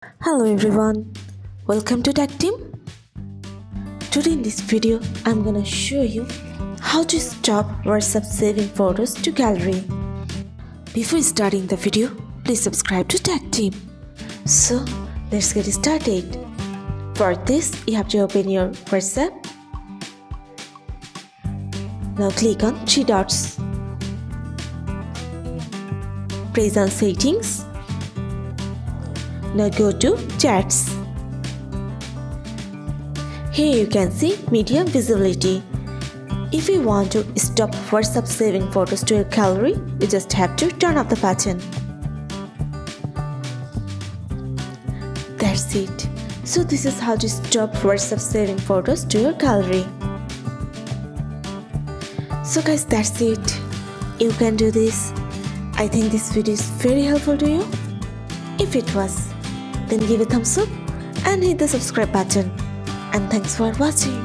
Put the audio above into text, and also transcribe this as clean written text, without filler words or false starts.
Hello everyone, welcome to Tactim. Today in this video, I'm gonna show you how to stop WhatsApp saving photos to gallery. Before starting the video, please subscribe to Tactim. So let's get started. For this, you have to open your WhatsApp. Now click on three dots. Press on settings. Now go to chats. Here you can see media visibility. If you want to stop WhatsApp saving photos to your gallery, you just have to turn off the button. That's it. So this is how to stop WhatsApp saving photos to your gallery. So guys, that's it. You can do this. I think this video is very helpful to you. If it was, then give a thumbs up and hit the subscribe button. And thanks for watching.